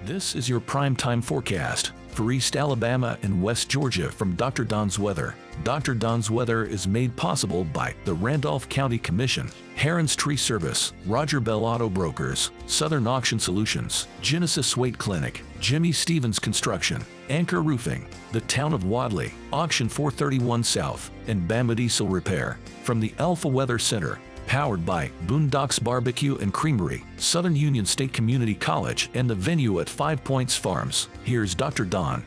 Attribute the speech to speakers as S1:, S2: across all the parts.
S1: This is your primetime forecast for East Alabama and West Georgia from Dr. Don's Weather. Dr. Don's Weather is made possible by the Randolph County Commission, Heron's Tree Service, Roger Bell Auto Brokers, Southern Auction Solutions, Genesis Waite Clinic, Jimmy Stevens Construction, Anchor Roofing, the Town of Wadley, Auction 431 South, and Bama Diesel Repair. From the Alpha Weather Center, powered by Boondocks Barbecue and Creamery, Southern Union State Community College, and the venue at 5 Points Farms. Here's Dr. Don.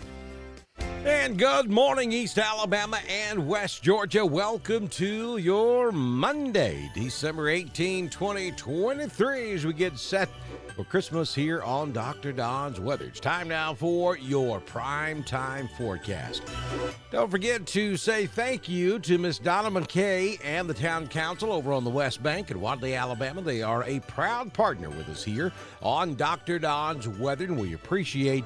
S2: And good morning, East Alabama and West Georgia. Welcome to your Monday, December 18, 2023, as we get set for Christmas here on Dr. Don's Weather. It's time now for your prime time forecast. Don't forget to say thank you to Miss Donna McKay and the Town Council over on the West Bank in Wadley, Alabama. They are a proud partner with us here on Dr. Don's Weather, and we appreciate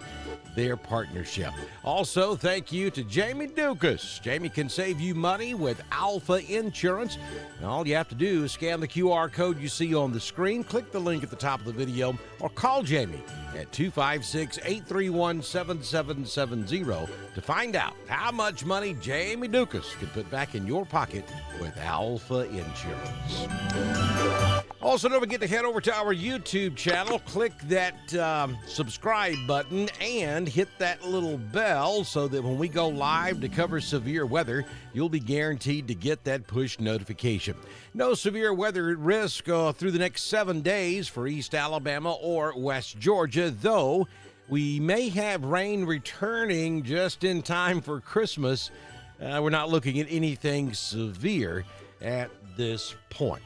S2: their partnership. Also, thank you to Jamie Dukas. Jamie can save you money with Alpha Insurance. And all you have to do is scan the QR code you see on the screen, click the link at the top of the video, or call Jamie at 256-831-7770 to find out how much money Jamie Dukas can put back in your pocket with Alpha Insurance. Also, don't forget to head over to our YouTube channel, click that subscribe button, and hit that little bell so that when we go live to cover severe weather, you'll be guaranteed to get that push notification. No severe weather at risk through the next 7 days for East Alabama or West Georgia, though we may have rain returning just in time for Christmas. We're not looking at anything severe at this point.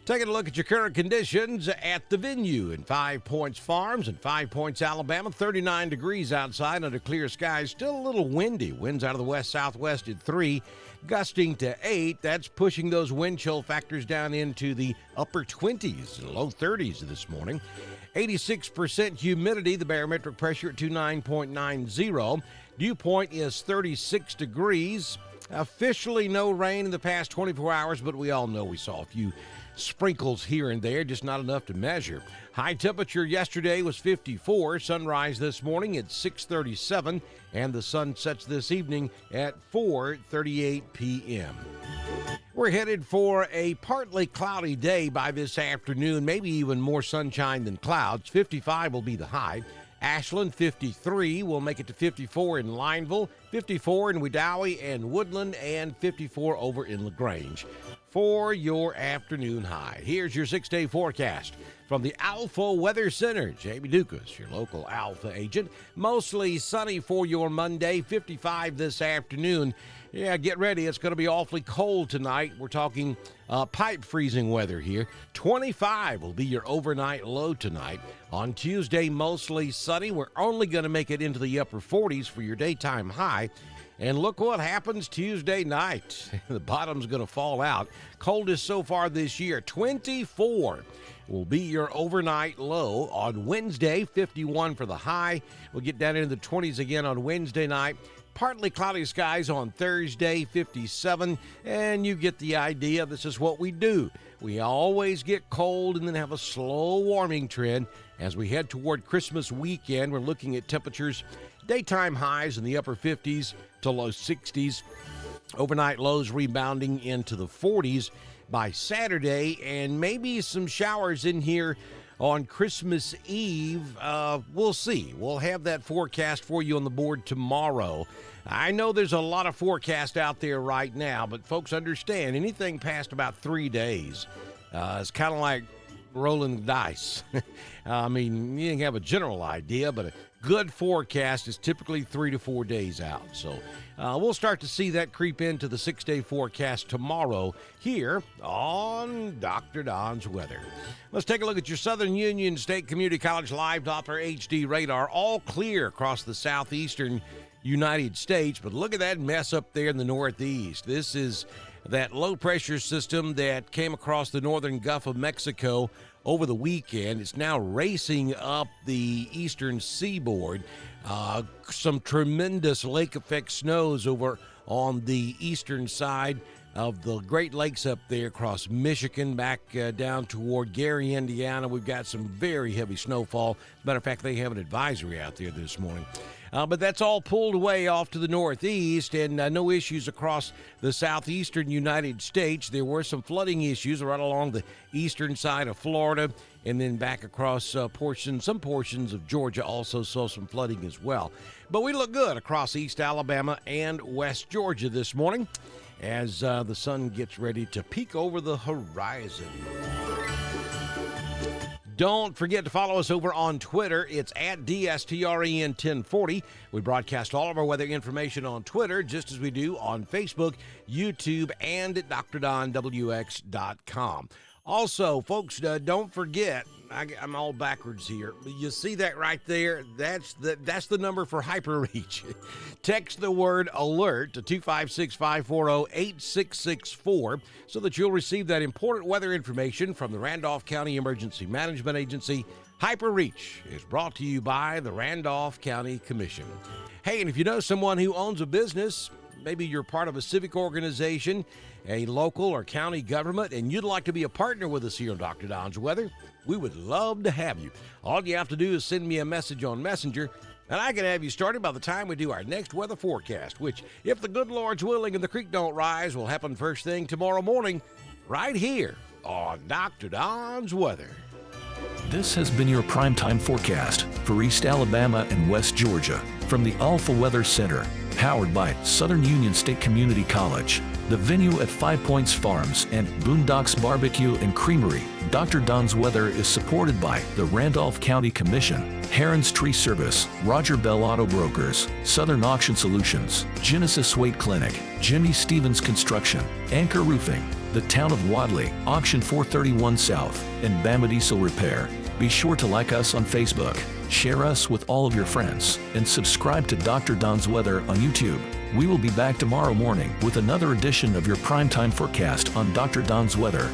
S2: Taking a look at your current conditions at the venue in 5 Points Farms and 5 Points, Alabama. 39 degrees outside under clear skies. Still a little windy. Winds out of the west-southwest at 3, gusting to 8. That's pushing those wind chill factors down into the upper 20s, low 30s this morning. 86% humidity. The barometric pressure at 29.90. Dew point is 36 degrees. Officially no rain in the past 24 hours, but we all know we saw a few sprinkles here and there, just not enough to measure. High temperature yesterday was 54. Sunrise this morning at 6:37, and the sun sets this evening at 4:38 p.m. We're headed for a partly cloudy day by this afternoon, maybe even more sunshine than clouds. 55 will be the high. Ashland, 53. We'll make it to 54 in Lineville, 54 in Wedowee and Woodland, and 54 over in LaGrange for your afternoon high. Here's your 6-day forecast from the Alpha Weather Center. Jamie Dukas, your local Alpha agent. Mostly sunny for your Monday, 55 this afternoon. Yeah, get ready. It's going to be awfully cold tonight. We're talking pipe freezing weather here. 25 will be your overnight low tonight. On Tuesday, mostly sunny. We're only going to make it into the upper 40s for your daytime high. And look what happens Tuesday night. The bottom's going to fall out. Coldest so far this year. 24 will be your overnight low. On Wednesday, 51 for the high. We'll get down into the 20s again on Wednesday night. Partly cloudy skies on Thursday, 57, and you get the idea. This is what we do. We always get cold and then have a slow warming trend. As we head toward Christmas weekend, we're looking at temperatures, daytime highs in the upper 50s to low 60s. Overnight lows rebounding into the 40s by Saturday, and maybe some showers in here on Christmas Eve. We'll see. We'll have that forecast for you on the board tomorrow. I know there's a lot of forecast out there right now, but folks understand anything past about 3 days is kind of like rolling the dice. I mean, you can have a general idea, but a good forecast is typically 3 to 4 days out. So we'll start to see that creep into the 6-day forecast tomorrow here on Dr. Don's Weather. Let's take a look at your Southern Union State Community College Live Doppler HD radar. All clear across the southeastern United States, but look at that mess up there in the northeast. This is that low pressure system that came across the northern Gulf of Mexico over the weekend. It's now racing up the eastern seaboard. Some tremendous lake effect snows over on the eastern side of the Great Lakes up there across Michigan, back down toward Gary, Indiana. We've got some very heavy snowfall. As a matter of fact, they have an advisory out there this morning. But that's all pulled away off to the northeast, and no issues across the southeastern United States. There were some flooding issues right along the eastern side of Florida, and then back across some portions of Georgia also saw some flooding as well. But we look good across East Alabama and West Georgia this morning as the sun gets ready to peek over the horizon. Don't forget to follow us over on Twitter. It's at DSTREN1040. We broadcast all of our weather information on Twitter, just as we do on Facebook, YouTube, and at DrDonWX.com. Also, folks, don't forget, I'm all backwards here. You see that right there? That's the number for HyperReach. Text the word ALERT to 256-540-8664 so that you'll receive that important weather information from the Randolph County Emergency Management Agency. HyperReach is brought to you by the Randolph County Commission. Hey, and if you know someone who owns a business, maybe you're part of a civic organization, a local or county government, and you'd like to be a partner with us here on Dr. Don's Weather, we would love to have you. All you have to do is send me a message on Messenger, and I can have you started by the time we do our next weather forecast, which, if the good Lord's willing and the creek don't rise, will happen first thing tomorrow morning right here on Dr. Don's Weather.
S1: This has been your primetime forecast for East Alabama and West Georgia from the Alpha Weather Center, powered by Southern Union State Community College, the venue at 5 Points Farms, and Boondocks Barbecue and Creamery. Dr. Don's Weather is supported by the Randolph County Commission, Heron's Tree Service, Roger Bell Auto Brokers, Southern Auction Solutions, Genesis Weight Clinic, Jimmy Stevens Construction, Anchor Roofing, the Town of Wadley, Auction 431 South, and Bama Diesel Repair. Be sure to like us on Facebook, share us with all of your friends, and subscribe to Dr. Don's Weather on YouTube. We will be back tomorrow morning with another edition of your primetime forecast on Dr. Don's Weather.